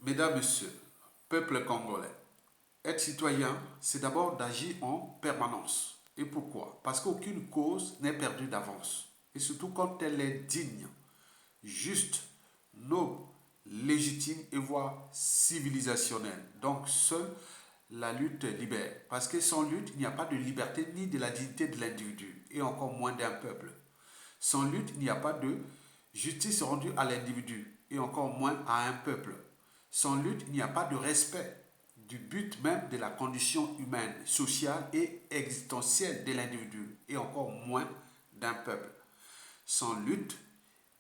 Mesdames, Messieurs, peuple congolais, être citoyen, c'est d'abord d'agir en permanence. Et pourquoi? Parce qu'aucune cause n'est perdue d'avance. Et surtout quand elle est digne, juste, noble, légitime et voire civilisationnelle. Donc seule la lutte libère. Parce que sans lutte, il n'y a pas de liberté ni de la dignité de l'individu, et encore moins d'un peuple. Sans lutte, il n'y a pas de justice rendue à l'individu, et encore moins à un peuple. Sans lutte, il n'y a pas de respect du but même de la condition humaine, sociale et existentielle de l'individu, et encore moins d'un peuple. Sans lutte,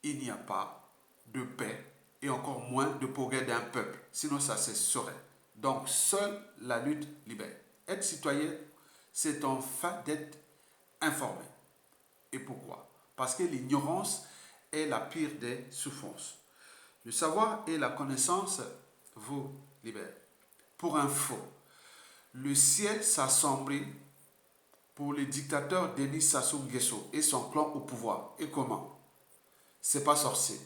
il n'y a pas de paix et encore moins de progrès d'un peuple. Sinon, ça cesserait. Donc, seule la lutte libère. Être citoyen, c'est enfin d'être informé. Et pourquoi? Parce que l'ignorance est la pire des souffrances. Le savoir et la connaissance vous libèrent. Pour info, le ciel s'assombrit pour le dictateur Denis Sassou Nguesso et son clan au pouvoir. Et comment? C'est pas sorcier.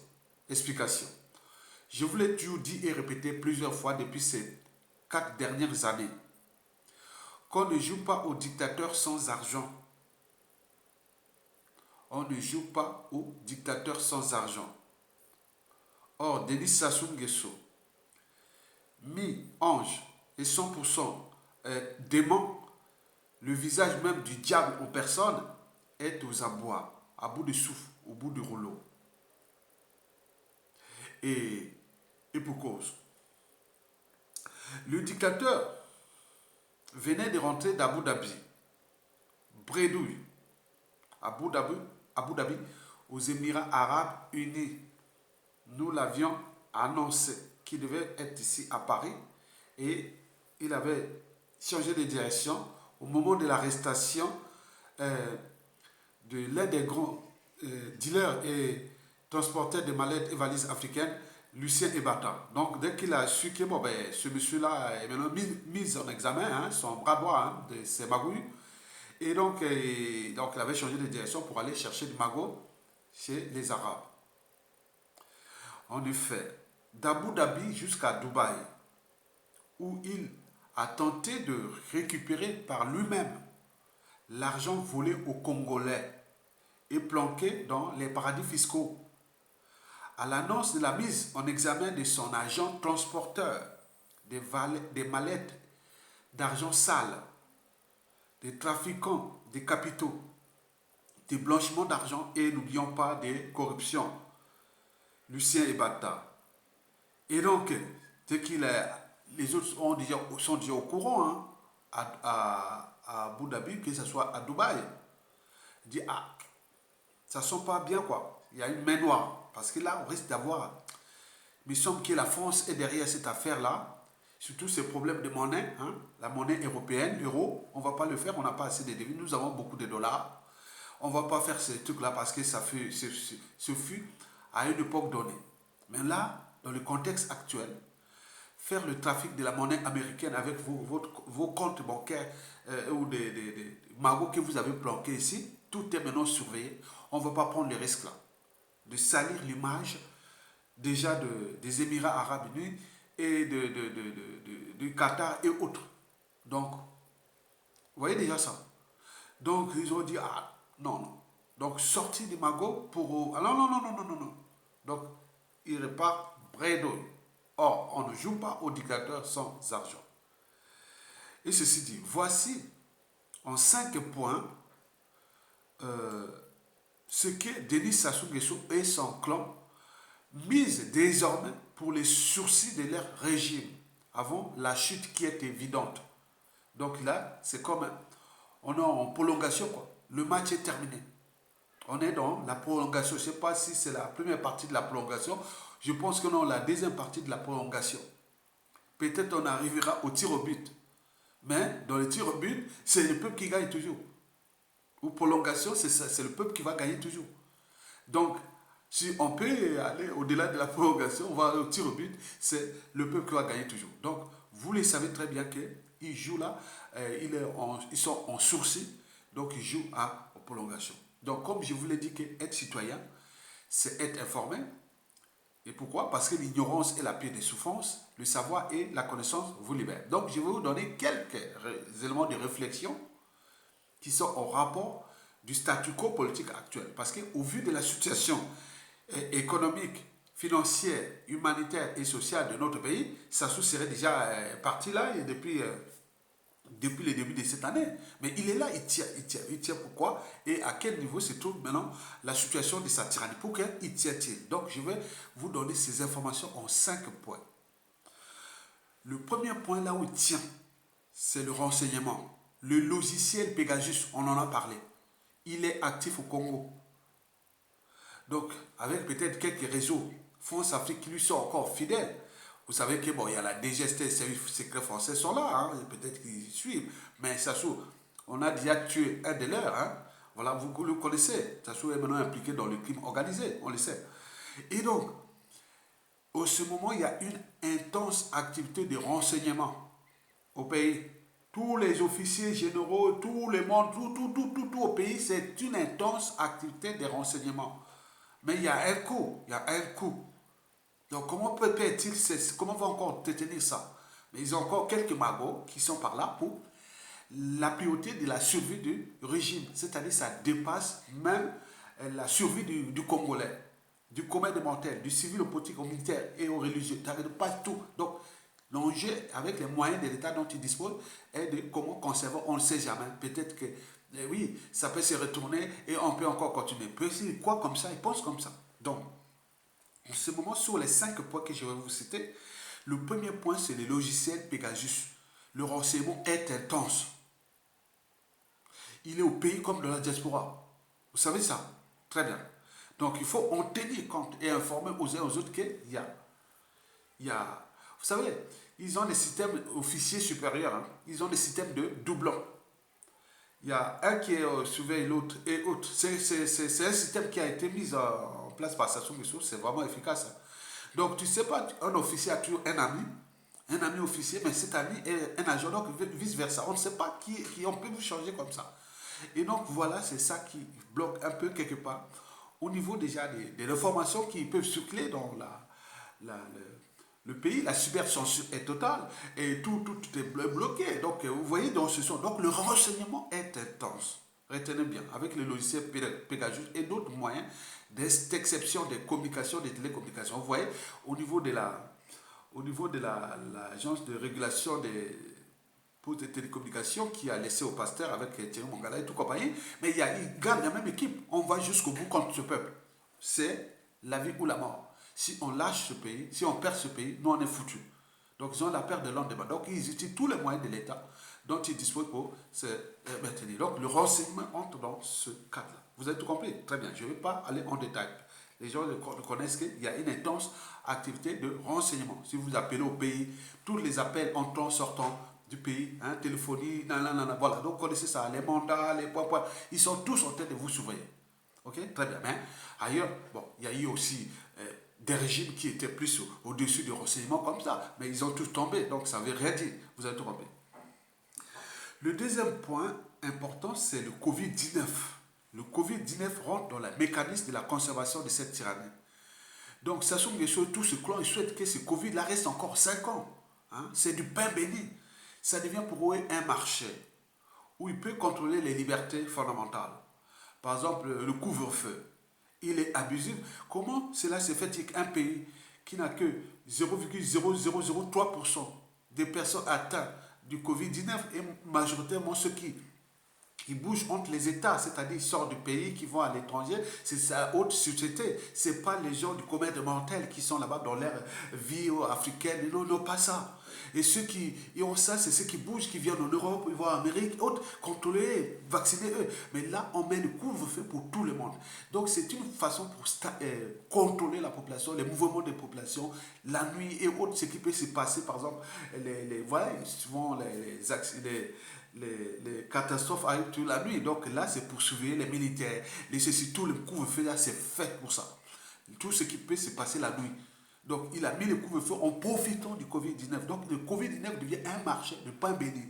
Explication. Je vous l'ai toujours dit et répété plusieurs fois depuis ces 4 dernières années qu'on ne joue pas au dictateur sans argent. On ne joue pas au dictateur sans argent. Or, Denis Sassou Nguesso, mi-ange et 100% démon, le visage même du diable en personne, est aux abois, à bout de souffle, au bout du rouleau. Et pour cause. Le dictateur venait de rentrer d'Abu Dhabi, bredouille, Abu Dhabi, aux Émirats Arabes Unis. Nous l'avions annoncé qu'il devait être ici à Paris et il avait changé de direction au moment de l'arrestation de l'un des grands dealers et transporteurs de mallettes et valises africaines, Lucien Ebata. Donc, dès qu'il a su que bon, ben, ce monsieur-là est maintenant mis en examen, hein, son bras droit hein, de ses magouilles, et donc, il avait changé de direction pour aller chercher du magot chez les Arabes. En effet, d'Abu Dhabi jusqu'à Dubaï, où il a tenté de récupérer par lui-même l'argent volé aux Congolais et planqué dans les paradis fiscaux. À l'annonce de la mise en examen de son agent transporteur des mallettes d'argent sale, des trafiquants des capitaux, des blanchiments d'argent et n'oublions pas des corruptions, Lucien Ebata. Et donc, dès qu'il est, les autres sont déjà au courant hein, à Abu Dhabi, que ce soit à Dubaï. Il dit, ah, ça sent pas bien quoi. Il y a une main noire. Parce que là, on risque d'avoir. Mais il semble que la France est derrière cette affaire-là. Surtout ces problèmes de monnaie. Hein, la monnaie européenne, l'euro, on ne va pas le faire, on n'a pas assez de devises. Nous avons beaucoup de dollars. On ne va pas faire ces trucs-là parce que ce fut à une époque donnée. Mais là, dans le contexte actuel, faire le trafic de la monnaie américaine avec vos comptes bancaires ou des magots que vous avez planqués ici, tout est maintenant surveillé. On ne va pas prendre les risques là de salir l'image déjà des Émirats Arabes Unis et du Qatar et autres. Donc, vous voyez déjà ça. Donc, ils ont dit, ah, non, non. Donc, sortie des magots pour... Ah, non, non, non, non, non, non, non. Donc, il repart bredouille. Or, on ne joue pas au dictateur sans argent. Et ceci dit, voici en 5 points ce que Denis Sassou Nguesso et son clan misent désormais pour les sourcils de leur régime avant la chute qui est évidente. Donc là, c'est comme on est en prolongation quoi. Le match est terminé. On est dans la prolongation. Je ne sais pas si c'est la première partie de la prolongation. Je pense que non, la deuxième partie de la prolongation. Peut-être on arrivera au tir au but. Mais dans le tir au but, c'est le peuple qui gagne toujours. Ou prolongation, c'est le peuple qui va gagner toujours. Donc, si on peut aller au-delà de la prolongation, on va aller au tir au but, c'est le peuple qui va gagner toujours. Donc, vous le savez très bien qu'ils jouent là, ils sont en sourcil, donc ils jouent à prolongation. Donc, comme je vous l'ai dit, être citoyen, c'est être informé, Et pourquoi? Parce que l'ignorance est la pire des souffrances, le savoir et la connaissance vous libèrent. Donc, je vais vous donner quelques éléments de réflexion qui sont en rapport du statu quo politique actuel. Parce qu'au vu de la situation économique, financière, humanitaire et sociale de notre pays, Sassou serait déjà parti là et depuis le début de cette année. Mais il est là, il tient pourquoi et à quel niveau se trouve maintenant la situation de sa tyrannie. Pourquoi il tient-il? Donc je vais vous donner ces informations en 5 points. Le premier point là où il tient, c'est le renseignement. Le logiciel Pegasus, on en a parlé. Il est actif au Congo. Donc, avec peut-être quelques réseaux France-Afrique qui lui sont encore fidèles, vous savez que bon, il y a la DGST, les services secrets français sont là, hein, peut-être qu'ils suivent, mais Sassou, on a déjà tué un de leurs, hein, voilà, vous le connaissez, Sassou est maintenant impliqué dans le crime organisé, on le sait. Et donc, au ce moment, il y a une intense activité de renseignement au pays. Tous les officiers généraux, tout le monde, tout au pays, c'est une intense activité de renseignement. Mais il y a un coût, il y a un coût. Donc comment peut-il, comment va encore détenir ça? Mais ils ont encore quelques magots qui sont par là pour la priorité de la survie du régime. C'est-à-dire ça dépasse même la survie du Congolais, du commun des mortels, du civil au politique, au militaire et au religieux. Ça ne dépasse tout. Donc l'enjeu avec les moyens de l'État dont il dispose est de comment conserver, on ne sait jamais. Peut-être que oui, ça peut se retourner et on peut encore continuer. Peut-être quoi comme ça, il pense comme ça. Donc, en ce moment, sur les 5 points que je vais vous citer, le premier point, c'est le logiciel Pegasus. Le renseignement est intense. Il est au pays comme de la diaspora. Vous savez ça? Très bien. Donc, il faut en tenir compte et informer aux uns aux autres qu'il y a, vous savez, ils ont des systèmes officiers supérieurs, hein. Ils ont des systèmes de doublons. Il y a un qui surveille l'autre et autre. C'est un système qui a été mis en place par Sassou Nguesso, c'est vraiment efficace, hein. Donc tu ne sais pas, un officier a toujours un ami officier, mais cet ami est un agent, donc vice-versa. On ne sait pas qui on peut vous changer comme ça. Et donc voilà, c'est ça qui bloque un peu quelque part au niveau déjà des informations qui peuvent circuler dans le pays. La cybercensure est totale et tout est bloqué. Donc vous voyez dans ce sens. Donc le renseignement est intense. Retenez bien, avec le logiciel Pegasus et d'autres moyens d'exception des communications, des télécommunications. Vous voyez, au niveau de l'agence de régulation des postes de télécommunications qui a laissé au pasteur avec Thierry Mongala et tout compagnie, mais il gagne la même équipe. On va jusqu'au bout contre ce peuple. C'est la vie ou la mort. Si on lâche ce pays, si on perd ce pays, nous on est foutus. Donc ils ont la perte de lendemain. Donc ils utilisent tous les moyens de l'État dont ils disposent pour se maintenir. Donc le renseignement entre dans ce cadre-là. Vous avez tout compris? Très bien. Je ne vais pas aller en détail. Les gens reconnaissent qu'il y a une intense activité de renseignement. Si vous appelez au pays, tous les appels entrant, sortant du pays, hein, téléphonie, voilà. Donc vous connaissez ça, les mandats, les points, ils sont tous en train de vous surveiller. Ok? Très bien. Mais ailleurs, bon, il y a eu aussi des régimes qui étaient plus au-dessus du renseignement comme ça, mais ils ont tous tombé, donc ça ne veut rien dire. Vous avez tout compris. Le deuxième point important, c'est le Covid-19. Le Covid-19 rentre dans le mécanisme de la conservation de cette tyrannie. Donc, Sassou Nguesso, tout ce clan, ils souhaitent que ce Covid-là reste encore 5 ans. Hein? C'est du pain béni. Ça devient pour eux un marché où il peut contrôler les libertés fondamentales. Par exemple, le couvre-feu. Il est abusif. Comment cela se fait qu'un pays qui n'a que 0,0003% des personnes atteintes du Covid-19 et majoritairement ceux qui bougent entre les États, c'est-à-dire ils sortent du pays, qui vont à l'étranger, c'est sa haute société. Ce n'est pas les gens du commun de mortels qui sont là-bas dans leur vie africaine. Non, non, pas ça. Et ceux qui ont ça, c'est ceux qui bougent, qui viennent en Europe, ils vont en Amérique, autres, contrôler, vacciner eux. Mais là, on met le couvre-feu pour tout le monde. Donc, c'est une façon pour contrôler la population, les mouvements des populations, la nuit et autres, ce qui peut se passer, par exemple, voilà, souvent les catastrophes arrivent toute la nuit. Donc là, c'est pour surveiller les militaires, tout le couvre-feu, là, c'est fait pour ça. Tout ce qui peut se passer la nuit. Donc, il a mis le couvre-feu en profitant du Covid-19. Donc, le Covid-19 devient un marché de pain béni.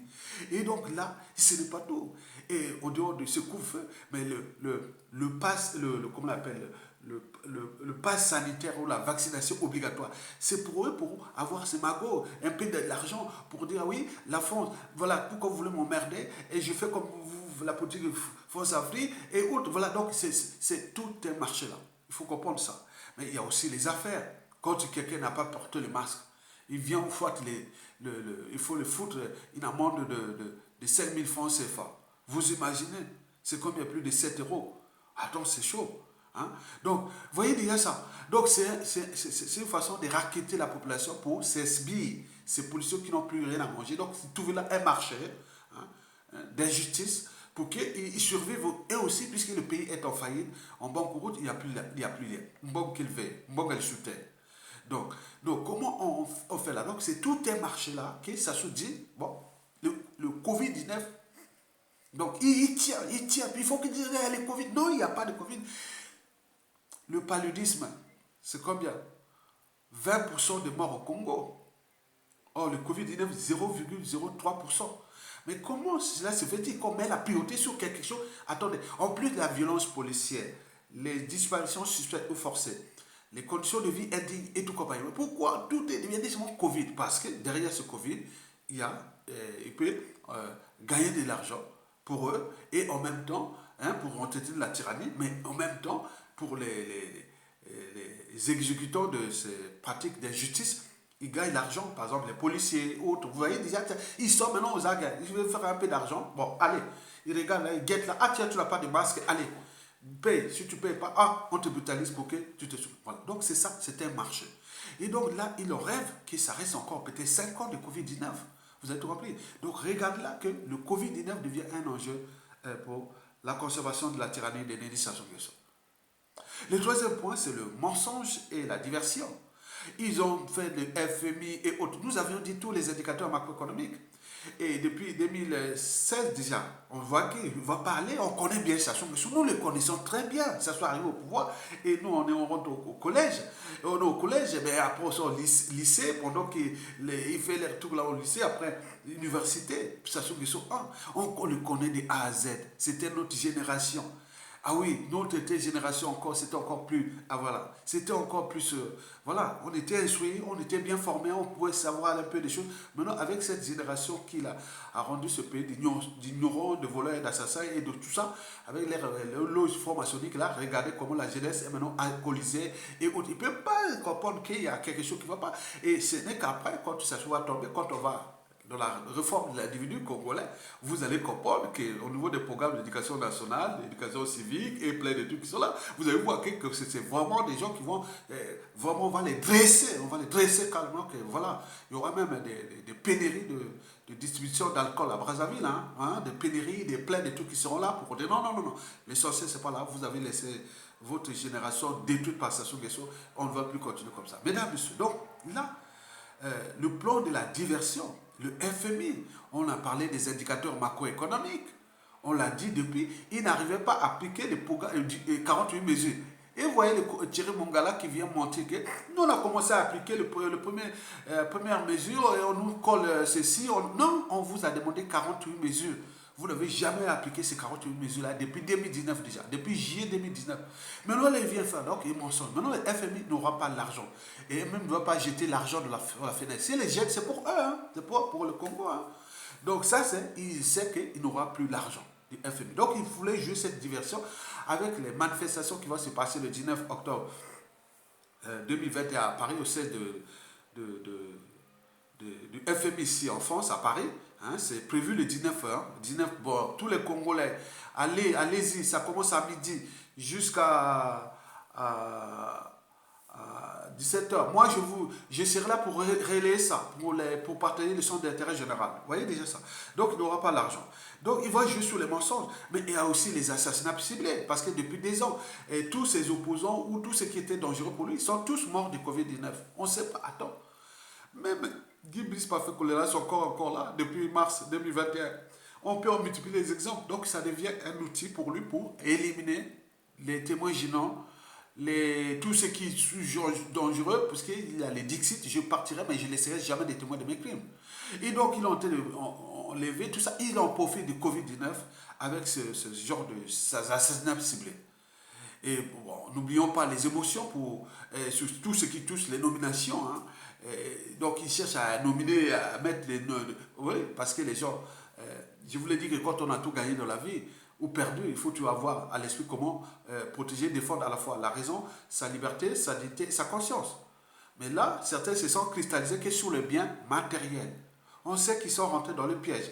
Et donc là, ce n'est pas tout. Et au dehors de ce couvre-feu, mais comment on l'appelle, le pass sanitaire ou la vaccination obligatoire. C'est pour eux, pour avoir ces magots, un peu d'argent, pour dire oui, la France, voilà, pourquoi vous voulez m'emmerder, et je fais comme vous, la politique de France Afrique, et autres. Voilà, donc c'est tout un marché là. Il faut comprendre ça. Mais il y a aussi les affaires. Quand quelqu'un n'a pas porté le masque, il vient au fois, il faut le foutre une amende de 5 000 francs CFA. Vous imaginez, c'est comme il y a plus de 7 euros. Attends, c'est chaud. Hein? Donc, vous voyez déjà ça. Donc, c'est une façon de racketter la population pour ces sbires, ces policiers qui n'ont plus rien à manger. Donc, trouver là un marché d'injustice pour qu'ils survivent eux aussi, puisque le pays est en faillite, en banqueroute, il n'y a plus rien. Une banque qu'il veut, une banque elle sous terre. Donc, comment on fait là? Donc, c'est tout un marché là qui, ça se dit, bon, le Covid-19, donc il tient. Puis il faut qu'il dise, le Covid. Non, il n'y a pas de Covid. Le paludisme, c'est combien? 20% de morts au Congo. Or, le Covid-19, 0,03%. Mais comment cela se fait-il qu'on met la priorité sur quelque chose? Attendez, en plus de la violence policière, les disparitions suspectes ou forcées, les conditions de vie indignes et tout compagnie. Mais pourquoi tout est devenu seulement Covid? Parce que derrière ce Covid, il peut gagner de l'argent pour eux et en même temps, pour entretenir la tyrannie, mais en même temps, pour les exécutants de ces pratiques d'injustice, ils gagnent l'argent, par exemple les policiers, autres. Vous voyez déjà, ils sont maintenant aux aguets. Je vais faire un peu d'argent. Bon, allez, ils regardent là, ils guettent là. Ah tiens, tu n'as pas de masque, allez, paye. Si tu ne payes pas, ah, on te brutalise pour que tu te souviens. Voilà. Donc c'est ça, c'est un marché. Et donc là, ils rêvent que ça reste encore peut-être 5 ans de Covid-19. Vous avez tout compris. Donc regarde là que le Covid-19 devient un enjeu pour la conservation de la tyrannie des Denis Sassou Nguesso. Le troisième point, c'est le mensonge et la diversion. Ils ont fait le FMI et autres. Nous avions dit tous les indicateurs macroéconomiques. Et depuis 2016 déjà, on voit qu'il va parler, on connaît bien Sassou Nguesso. Nous le connaissons très bien. Ça soit arrivé au pouvoir. Et nous, on rentre au collège. Et on est au collège, et bien après on sort au lycée, pendant qu'il fait les retours là au lycée, après l'université, Sassou Nguesso, on le connaît de A à Z. C'était notre génération. Ah oui, notre génération encore, c'était encore plus, voilà, c'était encore plus, voilà, on était instruits, on était bien formés, on pouvait savoir un peu des choses. Maintenant, avec cette génération qui a rendu ce pays d'ignorants, de voleurs, d'assassins et de tout ça, avec les loges formationniques là, regardez comment la jeunesse est maintenant alcoolisée et autres. Ils ne peuvent pas comprendre qu'il y a quelque chose qui ne va pas. Et ce n'est qu'après, quand ça va tomber, quand on va dans la réforme de l'individu congolais, vous allez comprendre qu'au niveau des programmes d'éducation nationale, d'éducation civique et plein de trucs qui sont là, vous allez voir que c'est vraiment des gens qui vont, vraiment, on va les dresser calmement, que voilà, il y aura même des pénuries de distribution d'alcool à Brazzaville, des pénuries, des plein de trucs qui seront là pour dire non, l'essentiel c'est pas là, vous avez laissé votre génération détruite par Sassou Nguesso, on ne va plus continuer comme ça. Mesdames, messieurs, donc là, le plan de la diversion, le FMI, on a parlé des indicateurs macroéconomiques. On l'a dit depuis, il n'arrivait pas à appliquer les 48 mesures. Et vous voyez Thierry Mongala qui vient montrer que nous on a commencé à appliquer première mesure et on nous colle ceci. Non, on vous a demandé 48 mesures. Vous n'avez jamais appliqué ces 48 mesures-là depuis 2019 déjà, depuis juillet 2019. Maintenant, il vient faire, donc il mensonge. Maintenant, le FMI n'aura pas l'argent. Et même ne doit pas jeter l'argent de la fenêtre. Si les jette, c'est pour eux, c'est pour le Congo. Donc ça, il sait qu'il n'aura plus l'argent du FMI. Donc il voulait jouer cette diversion avec les manifestations qui vont se passer le 19 octobre 2021 à Paris, au sein du FMI ici en France, à Paris. C'est prévu le 19 heures. 19, bon, tous les Congolais, allez-y, ça commence à midi jusqu'à 17 heures. Moi, je serai là pour relayer ça, pour partager les centres d'intérêt général. Vous voyez déjà ça. Donc, il n'aura pas l'argent. Donc, il va jouer sur les mensonges. Mais il y a aussi les assassinats ciblés. Parce que depuis des ans, tous ses opposants ou tous ceux qui étaient dangereux pour lui sont tous morts du Covid-19. On ne sait pas. Attends. Même Guy Brice Parfait Choléra sont encore là depuis mars 2021. On peut en multiplier les exemples. Donc, ça devient un outil pour lui pour éliminer les témoins gênants, tous ceux qui sont dangereux, parce qu'il y a les Dixit, je partirai, mais je ne laisserai jamais des témoins de mes crimes. Et donc, il a enlevé tout ça. Il en profite du Covid-19 avec ce genre d'assassinat ciblé. Et bon, n'oublions pas les émotions pour sur tout ce qui touche les nominations. Hein. Donc ils cherchent à nominer, à mettre les... Oui, parce que les gens... je vous l'ai dit que quand on a tout gagné dans la vie, ou perdu, il faut toujours avoir à l'esprit comment protéger, défendre à la fois la raison, sa liberté, sa dignité et sa conscience. Mais là, certains se sont cristallisés que sur les biens matériels. On sait qu'ils sont rentrés dans le piège.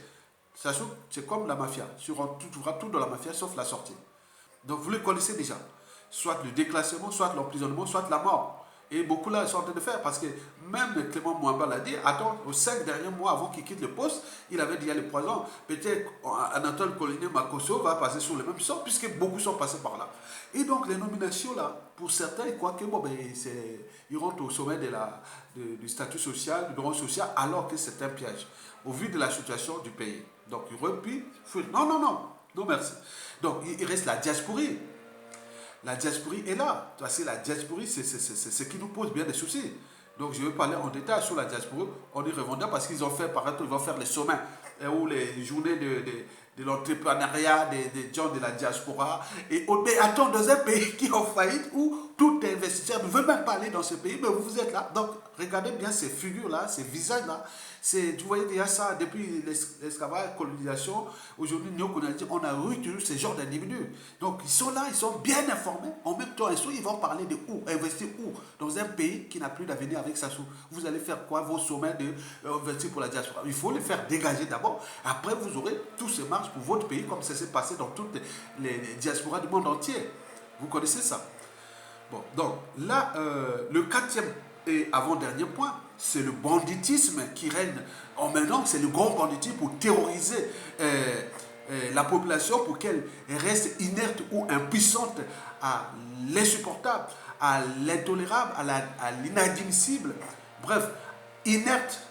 C'est comme la mafia. Tu trouveras tout dans la mafia sauf la sortie. Donc vous le connaissez déjà. Soit le déclassement, soit l'emprisonnement, soit la mort. Et beaucoup là sont en train de faire parce que même Clément Mouamba l'a dit, attends, aux 5 derniers mois avant qu'il quitte le poste, il avait dit il y a le poison. Peut-être Anatole Collinet Makosso va passer sur le même sort puisque beaucoup sont passés par là. Et donc les nominations là, pour certains, ils croient que bon, ben, ils rentrent au sommet du statut social, du rang social, alors que c'est un piège au vu de la situation du pays. Donc ils repient, non, non, non, non merci. Donc il reste la diasporie. La diasporie est là. Parce que la diasporie, c'est ce qui nous pose bien des soucis. Donc je vais parler en détail sur la diasporie. On y reviendra parce qu'ils ont fait, par exemple, ils vont faire les sommets ou les journées de l'entrepreneuriat des gens de la diaspora. Mais attends, dans un pays qui est en faillite où tout investisseur ne veut même pas aller dans ce pays, mais vous êtes là. Donc regardez bien ces figures-là, ces visages-là. Vous voyez déjà ça depuis l'esclavage, la colonisation. Aujourd'hui, néocolonialisme, on a retenu ce genre d'individus. Donc, ils sont là, ils sont bien informés. En même temps, ils vont parler de où, investir où. Dans un pays qui n'a plus d'avenir avec sa sous. Vous allez faire quoi, vos sommets d'investir pour la diaspora? Il faut les faire dégager d'abord. Après, vous aurez tous ces marches pour votre pays, comme ça s'est passé dans toutes les diasporas du monde entier. Vous connaissez ça? Bon, donc, là, le quatrième et avant-dernier point, c'est le banditisme qui règne en maintenant, c'est le grand banditisme pour terroriser la population pour qu'elle reste inerte ou impuissante à l'insupportable, à l'intolérable, à l'inadmissible. Bref, inerte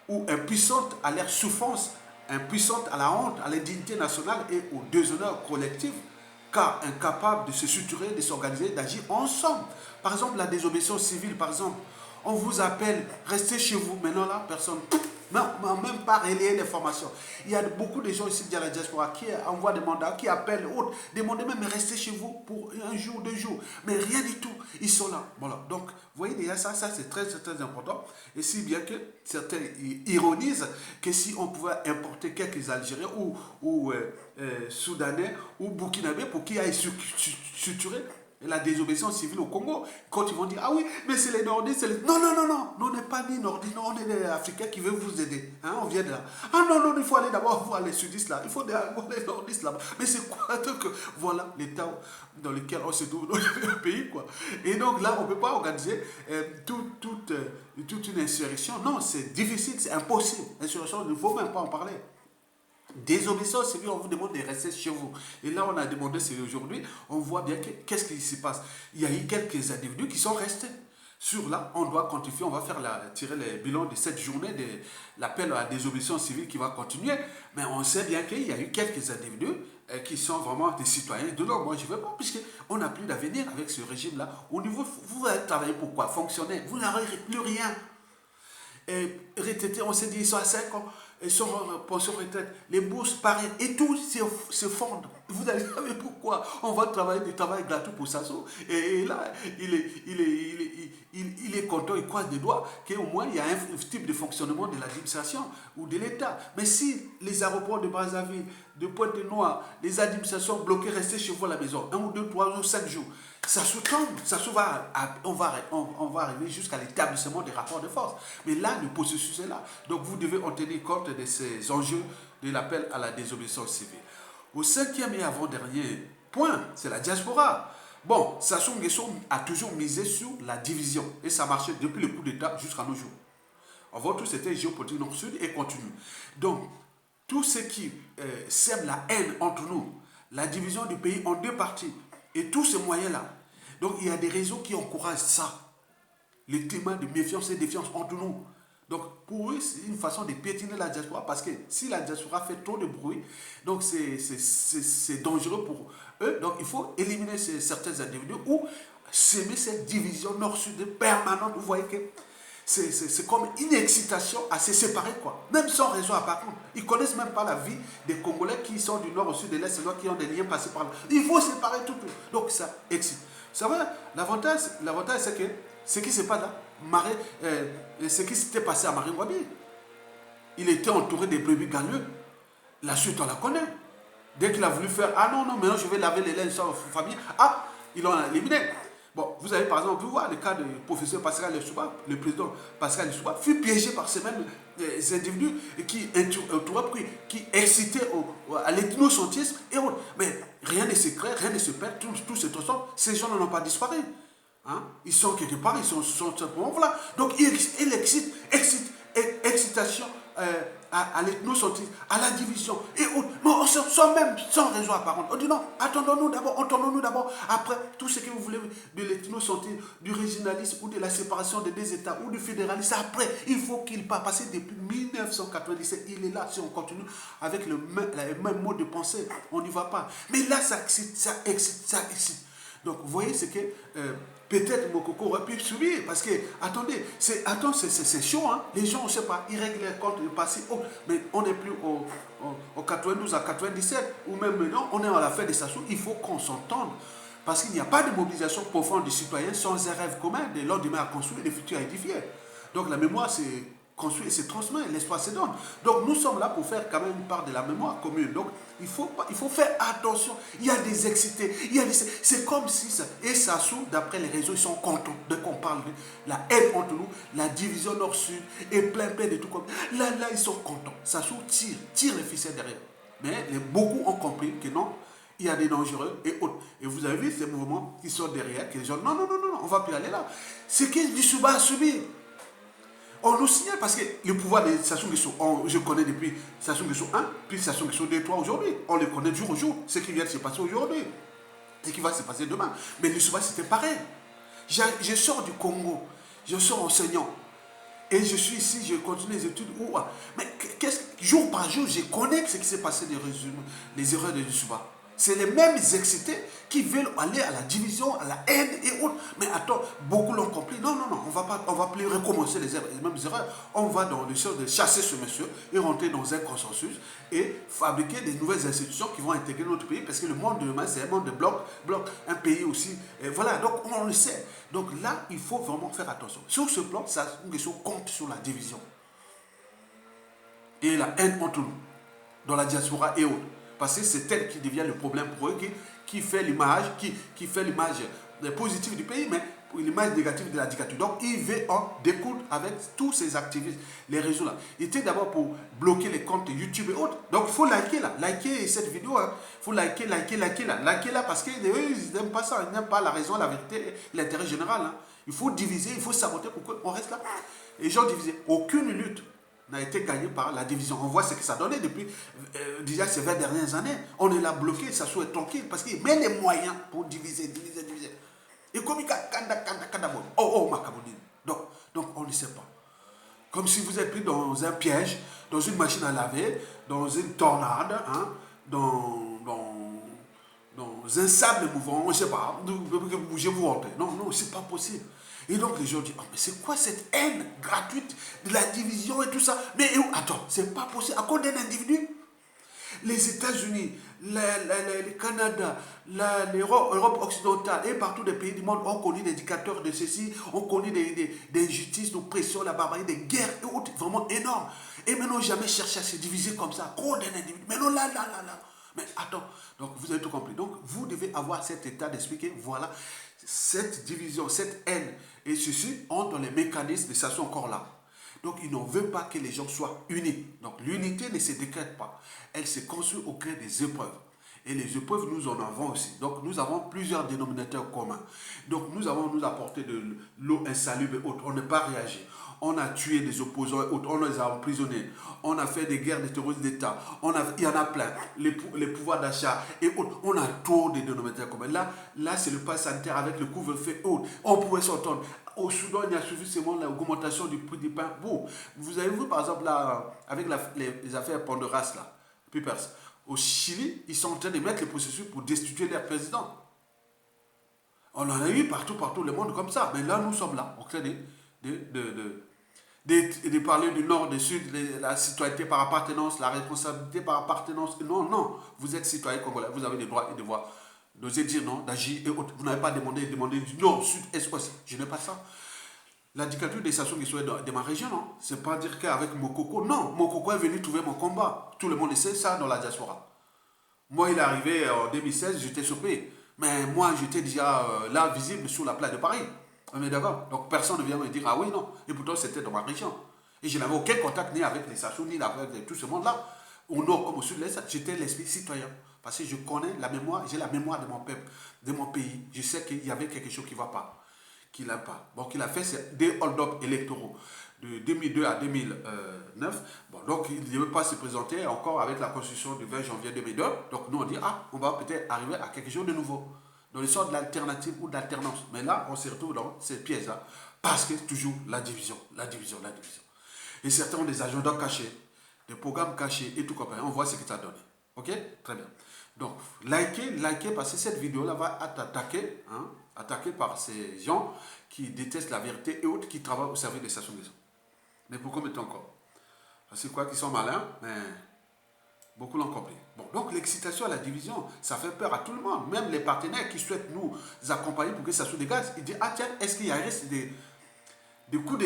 ou impuissante à leur souffrance, impuissante à la honte, à l'indignité nationale et au déshonneur collectif, car incapable de se structurer, de s'organiser, d'agir ensemble. Par exemple, la désobéissance civile, par exemple, on vous appelle, restez chez vous. Maintenant là, personne, même pas relayer l'information. Il y a beaucoup de gens ici de la diaspora qui envoient des mandats, qui appellent autres, demandez même restez chez vous pour un jour, 2 jours. Mais rien du tout, ils sont là. Voilà. Donc, vous voyez déjà ça c'est très, très important. Et si bien que certains ironisent que si on pouvait importer quelques Algériens ou Soudanais ou Burkinabés pour qu'ils aillent structurer la désobéissance civile au Congo, quand ils vont dire, ah oui, mais c'est les nordistes, non, non, non, non, nous on n'est pas ni nordistes, non, on est des Africains qui veulent vous aider, hein, on vient de là. Ah non, non, il faut aller d'abord voir les sudistes là, il faut aller voir les nordistes là. Mais c'est quoi? Donc voilà l'état dans lequel on se trouve dans le pays, quoi. Et donc là, on ne peut pas organiser toute une insurrection. Non, c'est difficile, c'est impossible. Insurrection, il ne faut même pas en parler. Désobéissance civile, on vous demande de rester chez vous. Et là, on a demandé, c'est aujourd'hui, on voit bien qu'est-ce qui se passe. Il y a eu quelques individus qui sont restés. Sur là, on doit quantifier, on va tirer les bilans de cette journée, de l'appel à la désobéissance civile qui va continuer. Mais on sait bien qu'il y a eu quelques individus qui sont vraiment des citoyens de l'homme. Moi, je ne veux pas, puisqu'on n'a plus d'avenir avec ce régime-là. Au niveau, vous allez travailler pour quoi? Fonctionner. Vous n'aurez plus rien. Et retraités, on s'est dit, ils sont à 5 ans. Ils sont en pension retraite, les bourses pareil, et tout se fondent. Vous allez savoir pourquoi. On va travailler du travail gratuit pour Sassou. Et là, il est content, il croise des doigts qu'au moins il y a un type de fonctionnement de l'administration ou de l'État. Mais si les aéroports de Brazzaville, de Pointe-Noire, les administrations bloquées, restez chez vous à la maison, 1 ou 2, 3 jours, 5 jours, ça se tombe, on va arriver jusqu'à l'établissement des rapports de force. Mais là, le processus est là. Donc vous devez en tenir compte de ces enjeux de l'appel à la désobéissance civile. Au 5e et avant-dernier point, c'est la diaspora. Bon, Sassou Nguesso a toujours misé sur la division. Et ça marchait depuis le coup d'État jusqu'à nos jours. Avant tout, c'était géopolitique nord-sud et continue. Donc, tout ce qui sème la haine entre nous, la division du pays en 2 parties, et tous ces moyens-là. Donc, il y a des réseaux qui encouragent ça. Les témoins de méfiance et défiance entre nous. Donc, pour eux, c'est une façon de piétiner la diaspora parce que si la diaspora fait trop de bruit, donc c'est dangereux pour eux. Donc, il faut éliminer certains individus ou semer cette division nord-sud permanente. Vous voyez que c'est comme une excitation à se séparer, quoi. Même sans raison apparente. Ils ne connaissent même pas la vie des Congolais qui sont du nord au sud, de l'est, qui ont des liens passés par là. Il faut séparer tout. Donc ça excite. C'est vrai, l'avantage c'est que ce qui se passe là, ce qui s'était passé à Marine Wabi, il était entouré des brebis galeux. La suite, on la connaît. Dès qu'il a voulu faire, ah non, non, maintenant je vais laver les laines sans famille, ah, ils l'ont éliminé. Bon, vous avez par exemple, vous voyez le cas du professeur Pascal Lessouba, le président Pascal Lessouba, fut piégé par ces mêmes individus qui excitaient à l'ethnocentrisme et autres. Mais rien ne se crée, rien ne se perd, tout se transforme. Ces gens n'ont pas disparu. Hein? Ils sont quelque part, ils sont simplement voilà. Donc il excitation à l'ethnocentrisme, à la division et autres. Mais sans raison apparente. On dit non, attendons-nous d'abord, après tout ce que vous voulez de l'ethnocentrisme, du régionalisme ou de la séparation des deux États ou du fédéralisme, après, il faut qu'il parte. Parce que depuis 1997, il est là. Si on continue avec le même mode de pensée, on n'y va pas. Mais là, ça excite. Donc, vous voyez, c'est que peut-être Mokoko aurait pu subir, parce que, attendez, c'est chaud, hein. Les gens, on ne sait pas, ils règlent les comptes du passé, mais on n'est plus au 92 à 97, ou même maintenant, on est à la fin des stations, il faut qu'on s'entende. Parce qu'il n'y a pas de mobilisation profonde des citoyens sans un rêve commun, des lendemains à construire, des futurs à édifier. Donc, la mémoire, c'est construit et se transmet, l'espoir se donne. Donc nous sommes là pour faire quand même une part de la mémoire commune. Donc il faut faire attention. Il y a des excités, c'est comme si ça, et ça s'ouvre d'après les réseaux, ils sont contents de qu'on parle de la haine entre nous, la division nord-sud et plein de tout comme là ils sont contents. Ça s'ouvre, tire les ficelles derrière. Mais beaucoup ont compris que non, il y a des dangereux et autres. Et vous avez vu ces mouvements qui sont derrière, que les gens, non, on ne va plus aller là. C'est que du Souba a subi. On nous signale parce que le pouvoir des Sassou Nguesso, je connais depuis Sassou Nguesso 1, puis Sassou Nguesso 2, 3 aujourd'hui. On les connaît jour au jour, ce qui vient de se passer aujourd'hui, ce qui va se passer demain. Mais le Souba, c'était pareil. Je sors du Congo, je sors enseignant. Et je suis ici, je continue les études. Mais jour par jour, je connais ce qui s'est passé les erreurs de Youssouba. C'est les mêmes excités qui veulent aller à la division, à la haine et autres. Mais attends, beaucoup l'ont compris. Non, on va plus recommencer les mêmes erreurs. On va dans le sens de chasser ce monsieur et rentrer dans un consensus et fabriquer des nouvelles institutions qui vont intégrer notre pays. Parce que le monde de demain, c'est un monde de bloc, un pays aussi. Et voilà, donc on le sait. Donc là, il faut vraiment faire attention. Sur ce plan, ça compte sur la division et la haine entre nous, dans la diaspora et autres. Parce que c'est elle qui devient le problème pour eux, qui fait l'image positive du pays, mais l'image négative de la dictature. Donc, il veut en découdre avec tous ces activistes, les réseaux là. Il était d'abord pour bloquer les comptes YouTube et autres. Donc, il faut liker là. Liker cette vidéo. Il faut liker là. Liker là parce qu'ils n'aiment pas ça. Ils n'aiment pas la raison, la vérité, l'intérêt général. Hein. Il faut diviser, il faut saboter pour qu'on reste là. Les gens divisés. Aucune lutte n'a été gagné par la division. On voit ce que ça donnait depuis déjà ces 20 dernières années. On est là bloqué, ça soit tranquille, parce qu'il met les moyens pour diviser. Et comme il y a donc on ne sait pas. Comme si vous êtes pris dans un piège, dans une machine à laver, dans une tornade, hein, dans un sable mouvant, je ne sais pas, vous bougez, vous rentrez. Non, c'est pas possible. Et donc les gens disent, mais c'est quoi cette haine gratuite de la division et tout ça? Mais attends, c'est pas possible. À cause d'un individu, les États-Unis, le Canada, l'Europe occidentale et partout des pays du monde ont connu des dictateurs de ceci, ont connu des injustices, d'oppression, la barbarie, des guerres et autres, vraiment énormes. Et maintenant, jamais cherché à se diviser comme ça, à cause d'un individu. Mais non, là. Mais attends, donc vous avez tout compris. Donc vous devez avoir cet état d'esprit que voilà, cette division, cette haine et ceci ont dans les mécanismes et ça sont encore là. Donc ils n'en veulent pas que les gens soient unis. Donc l'unité ne se décrète pas. Elle se construit au gré des épreuves. Et les épreuves, nous en avons aussi. Donc nous avons plusieurs dénominateurs communs. Donc nous avons nous apporté de l'eau insalubre et autres. On n'a pas réagi. On a tué des opposants et autres, on les a emprisonnés. On a fait des guerres de terroristes d'État. Il y en a plein. Les pouvoirs d'achat et autres. On a trop de dénominateurs communs. Là c'est le pass sanitaire avec le couvre-feu et autres. On pouvait s'entendre. Au Soudan, il y a suffisamment l'augmentation du prix du pain. Bon, vous avez vu par exemple là, avec les affaires Ponderas, là, Pipers. Au Chili, ils sont en train de mettre les processus pour destituer leur président. On en a eu partout le monde comme ça. Mais là, nous sommes là, en train de parler du nord, du sud, la citoyenneté par appartenance, la responsabilité par appartenance. Non, vous êtes citoyen congolais, vous avez des droits et devoirs d'oser dire non, d'agir et autres. Vous n'avez pas demandé nord, sud, est, ouest. Je n'ai pas ça. La dictature des Sassou Nguesso est de ma région, non. C'est pas dire qu'avec Mokoko, non. Mokoko est venu trouver mon combat. Tout le monde sait ça dans la diaspora. Moi, il est arrivé en 2016, j'étais surpris. Mais moi, j'étais déjà là, visible sur la plage de Paris. On est d'accord. Donc personne ne vient me dire, ah oui, non. Et pourtant, c'était dans ma région. Et je n'avais aucun contact ni avec les Sassou, ni avec tout ce monde-là. Au nord comme au sud de l'Est, j'étais l'esprit citoyen. Parce que je connais la mémoire, j'ai la mémoire de mon peuple, de mon pays. Je sais qu'il y avait quelque chose qui ne va pas, qu'il n'a pas. Bon, qu'il a fait, c'est des hold-up électoraux de 2002 à 2009. Bon, donc, il ne veut pas se présenter encore avec la constitution du 20 janvier 2002. Donc, nous, on dit, ah, on va peut-être arriver à quelque chose de nouveau. Dans le sort de l'alternative ou de l'alternance. Mais là, on se retrouve dans ces pièces-là. Parce que toujours la division, la division, la division. Et certains ont des agendas cachés, des programmes cachés et tout comme ça. On voit ce que ça donne. Ok? Très bien. Donc, likez parce que cette vidéo-là va être attaquée, hein, attaquée par ces gens qui détestent la vérité et autres qui travaillent au service des Sassou Nguesso. Mais pour combien de temps encore? Parce que quoi qu'ils sont malins, mais beaucoup l'ont compris. Bon, donc l'excitation à la division, ça fait peur à tout le monde. Même les partenaires qui souhaitent nous accompagner pour que ça se dégage, ils disent, ah tiens, est-ce qu'il y a risque des coups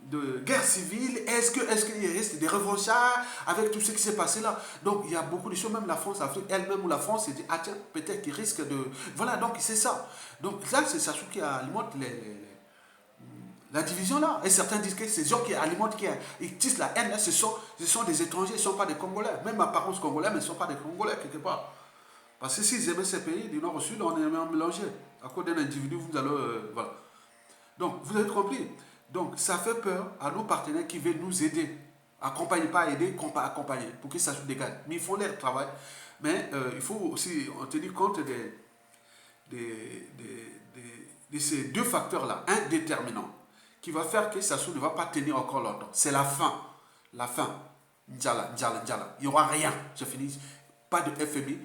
de guerre civile? Est-ce qu'il y a risque des revanchards avec tout ce qui s'est passé là? Donc il y a beaucoup de choses, même la France, l'Afrique elle-même ou la France, elle dit, ah tiens, peut-être qu'il risque de... Voilà, donc c'est ça. Donc là, c'est ça qui alimente la division là. Et certains disent que ces gens qui alimentent, qui tissent la haine là, ce sont des étrangers, ce ne sont pas des Congolais. Même apparence congolais, mais ce ne sont pas des Congolais quelque part. Parce que s'ils aimaient ces pays du nord au sud, on est mélangé. À cause d'un individu, vous allez... voilà. Donc, vous avez compris. Donc, ça fait peur à nos partenaires qui veulent nous aider. Accompagner, pas aider, accompagner, pour que ça se dégage. Mais ils font leur travail. Mais il faut aussi tenir compte de ces deux facteurs-là, un déterminant, qui va faire que Sassou ne va pas tenir encore longtemps. C'est la fin. La fin. Ndjala, Ndjala, Ndjala. Il n'y aura rien. C'est fini. Pas de FMI.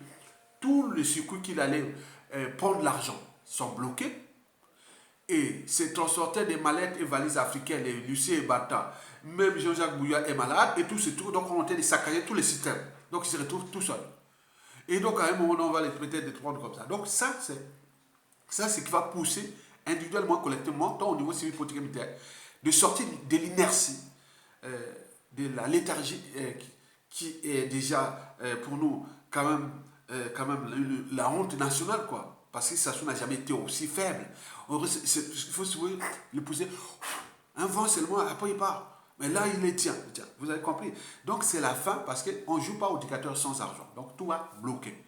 Tous les circuits qu'il allait prendre l'argent sont bloqués. Et ces transporteurs des mallettes et valises africaines, les Lucien et Bata, même Jean-Jacques Bouya est malade, et tout se trouve, donc on est en train de saccager tous les systèmes. Donc ils se retrouvent tout seuls. Et donc à un moment, on va les peut-être les prendre comme ça. Donc ça, c'est ce qui va pousser individuellement, collectivement, tant au niveau civil, politique et militaire, de sortir de l'inertie, de la léthargie qui est déjà pour nous quand même la honte nationale, quoi. Parce que Sassou n'a jamais été aussi faible. Il faut le pousser. Un vent seulement, après il part. Mais là, il les tient. Vous avez compris? Donc c'est la fin parce qu'on ne joue pas au dictateur sans argent. Donc tout va bloquer.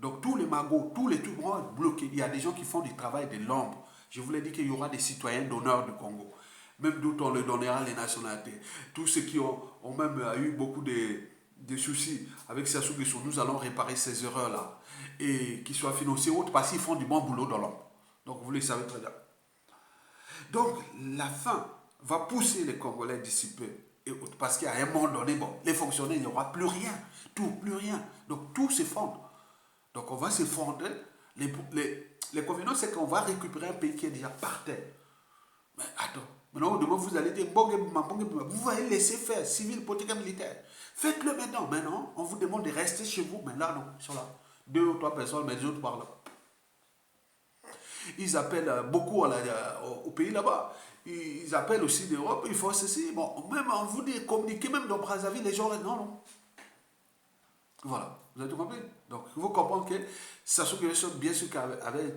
Donc tous les magots, tous les trucs vont être bloqués. Il y a des gens qui font du travail de l'ombre. Je vous l'ai dit qu'il y aura des citoyens d'honneur du Congo. Même d'autres, on leur donnera les nationalités. Tous ceux qui ont même eu beaucoup de soucis avec Sassou Nguesso, nous allons réparer ces erreurs-là. Et qu'ils soient financés autres parce qu'ils font du bon boulot dans l'ombre. Donc vous le savez très bien. Donc la fin va pousser les Congolais d'ici peu. Et autres, parce qu'à un moment donné, bon, les fonctionnaires, il n'y aura plus rien. Plus rien. Donc tout s'effondre. Donc on va s'effondrer. Les convenances, c'est qu'on va récupérer un pays qui est déjà par terre. Mais attends. Maintenant, demain, vous allez dire, vous allez laisser faire, civil, politique, militaire. Faites-le maintenant. Maintenant, on vous demande de rester chez vous. Mais là, non, ils sont là. 2 ou 3 personnes, mais les autres par là. Ils appellent beaucoup au pays là-bas. Ils appellent aussi d'Europe, il faut ceci. Bon, même on vous dit communiquer, même dans Brazzaville, les gens, non. Voilà, vous avez tout compris. Donc, il faut comprendre que Sassou Nguesso, bien sûr, avait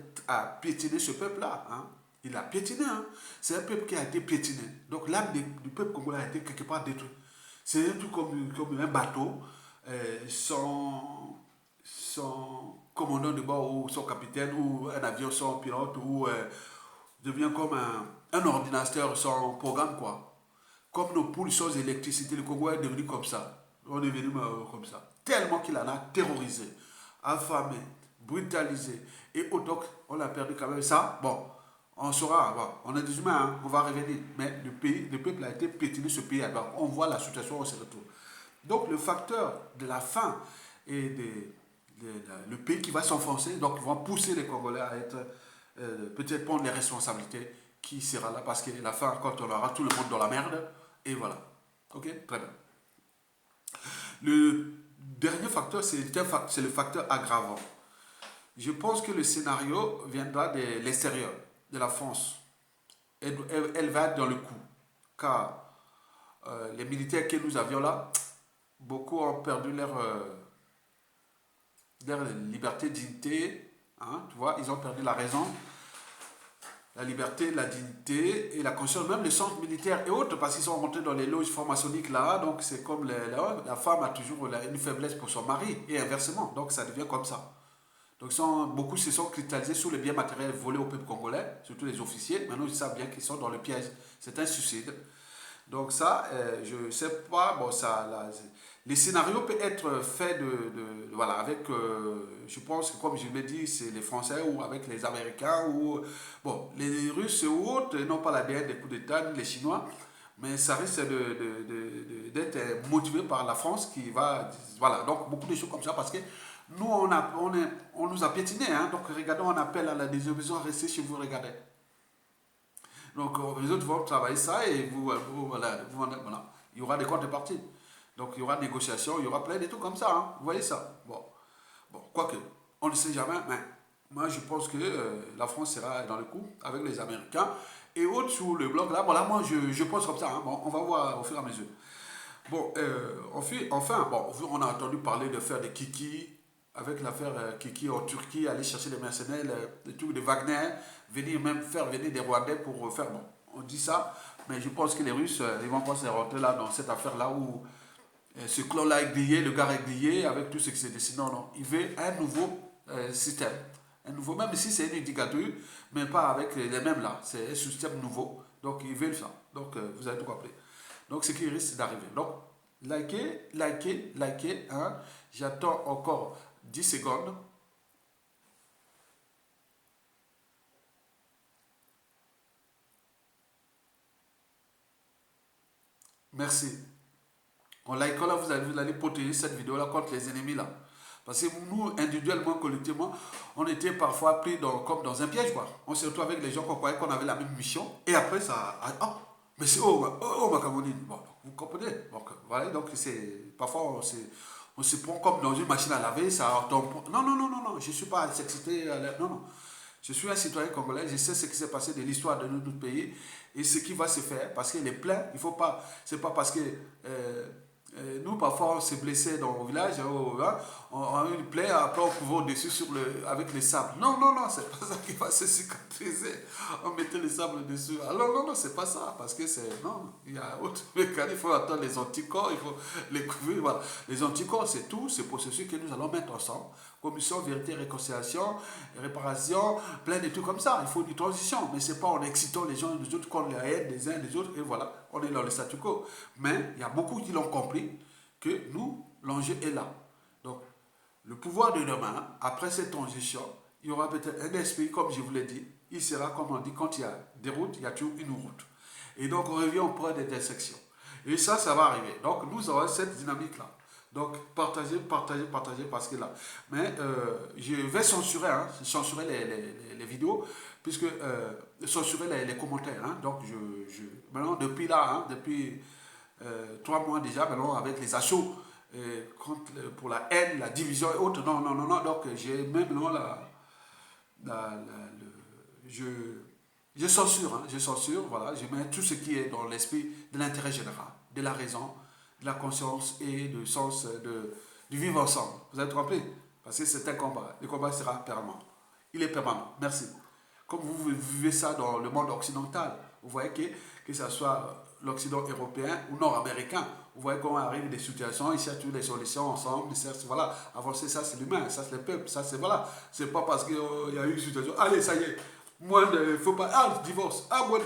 piétiné ce peuple-là. Hein. Il a piétiné. Hein. C'est un peuple qui a été piétiné. Donc, l'âme du peuple congolais a été quelque part détruite. C'est un truc comme un bateau sans commandant de bord ou son capitaine ou un avion sans pilote ou devient comme un ordinateur sans programme, quoi. Comme nos poules sans électricité, le Congo est devenu comme ça. On est venu comme ça. Tellement qu'il en a terrorisé, affamé, brutalisé. Et au doc, on a perdu quand même ça. Bon, on saura, bon, on est des humains, hein, on va revenir. Mais le peuple a été piétiné, ce pays. Donc, on voit la situation, on se retrouve. Donc le facteur de la faim et le pays qui va s'enfoncer, donc ils vont pousser les Congolais à être, peut-être prendre les responsabilités qui sera là, parce que la fin, quand on aura tout le monde dans la merde, et voilà. Ok, très bien. Le dernier facteur, c'est le facteur aggravant. Je pense que le scénario viendra de l'extérieur, de la France. Elle va être dans le coup. Car les militaires que nous avions là, beaucoup ont perdu leur liberté, dignité. Hein, tu vois, ils ont perdu la raison, la liberté, la dignité et la conscience, même les centres militaires et autres, parce qu'ils sont rentrés dans les loges franc-maçonniques là. Donc c'est comme la femme a toujours une faiblesse pour son mari et inversement. Donc ça devient comme ça. Donc beaucoup se sont cristallisés sur les biens matériels volés au peuple congolais, surtout les officiers. Maintenant ils savent bien qu'ils sont dans le piège. C'est un suicide. Donc ça, je ne sais pas, bon, ça, là, les scénarios peuvent être faits voilà, avec, je pense que comme je l'ai dit, c'est les Français ou avec les Américains ou, bon, les Russes ou autres, non pas la guerre des coups d'État, ni les Chinois, mais ça risque d'être motivé par la France qui va, voilà, donc beaucoup de choses comme ça parce que nous, on nous a piétinés, hein, donc regardons, on appelle à la désobéissance, restez chez vous, regardez. Donc, les autres vont travailler ça et voilà, voilà, il y aura des contreparties. Donc, il y aura négociation, il y aura plein de trucs comme ça. Hein. Vous voyez ça? Bon, quoique, on ne sait jamais, mais moi, je pense que la France sera dans le coup avec les Américains. Et autres sur le bloc là, voilà, moi, je pense comme ça. Hein. Bon, on va voir au fur et à mesure. Bon, enfin, bon, on a entendu parler de faire des kiki avec l'affaire Kiki en Turquie, aller chercher les mercenaires, les trucs de Wagner, venir même faire venir des Rwandais pour faire. Bon, on dit ça, mais je pense que les Russes, ils vont pas se rentrer là dans cette affaire-là où ce clan-là est grillé, le gars est grillé avec tout ce qui s'est décidé. Non, non, il veut un nouveau système. Un nouveau, même si c'est une dictature, mais pas avec les mêmes là. C'est un système nouveau. Donc, ils veulent ça. Donc, vous avez tout compris. Donc, ce qui risque d'arriver. Donc, likez. Hein. J'attends encore 10 secondes. Merci. En likant là, vous allez protéger cette vidéo-là contre les ennemis là. Parce que nous, individuellement, collectivement, on était parfois pris comme dans un piège, quoi. On se retrouve avec les gens qu'on croyait qu'on avait la même mission. Et après, ça. Mais c'est ma Camerounine. Bon, vous comprenez? Donc, voilà, donc parfois, on se prend comme dans une machine à laver, ça tombe. Non, non, non, non, non, je ne suis pas excité. Non, non. Je suis un citoyen congolais, je sais ce qui s'est passé de l'histoire de notre pays et ce qui va se faire parce qu'il est plein. Il faut pas, c'est pas parce que nous parfois on s'est blessé dans le village, hein, on a eu une plaie, après on pouvait au-dessus avec les sables. Non, non, non, c'est pas ça qui va se cicatriser. On mettait les sables dessus. Alors non, non, c'est pas ça parce que c'est non, il y a autre mécanisme. Il faut attendre les anticorps, il faut les couvrir. Voilà. Les anticorps, c'est tout, c'est processus que nous allons mettre ensemble. Commission, vérité, réconciliation, réparation, plein de trucs comme ça. Il faut une transition, mais c'est pas en excitant les gens des autres contre la haine des uns des autres, et voilà, on est dans le statu quo. Mais il y a beaucoup qui l'ont compris que nous, l'enjeu est là. Donc, le pouvoir de demain, après cette transition, il y aura peut-être un esprit, comme je vous l'ai dit, il sera, comme on dit, quand il y a des routes, il y a toujours une route. Et donc, on revient au point d'intersection. Et ça va arriver. Donc, nous aurons cette dynamique-là. Donc, partagez, parce que là. Mais je vais censurer, hein, les vidéos, puisque censurer les commentaires. Hein, donc, maintenant, depuis là, hein, depuis 3 mois déjà, maintenant, avec les assauts pour la haine, la division et autres, non, non, non, non. Donc, j'ai même non, je censure, hein, voilà, je mets tout ce qui est dans l'esprit de l'intérêt général, de la raison, de la conscience et du sens du vivre ensemble. Vous avez compris? Parce que c'est un combat. Le combat sera permanent. Il est permanent. Merci. Comme vous vivez ça dans le monde occidental, vous voyez que ce soit l'Occident européen ou nord-américain, vous voyez comment arrive des situations, ils cherchent toutes les solutions ensemble, ils cherchent, voilà, avancer, ça c'est l'humain, ça c'est le peuple, ça c'est, voilà, c'est pas parce qu'il y a eu une situation, allez, ça y est, moi, il faut pas, divorce, moi,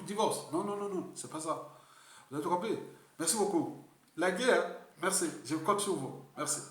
divorce, non, non, non, non, c'est pas ça. Vous avez compris? Merci beaucoup. La guerre, merci, je compte sur vous, merci.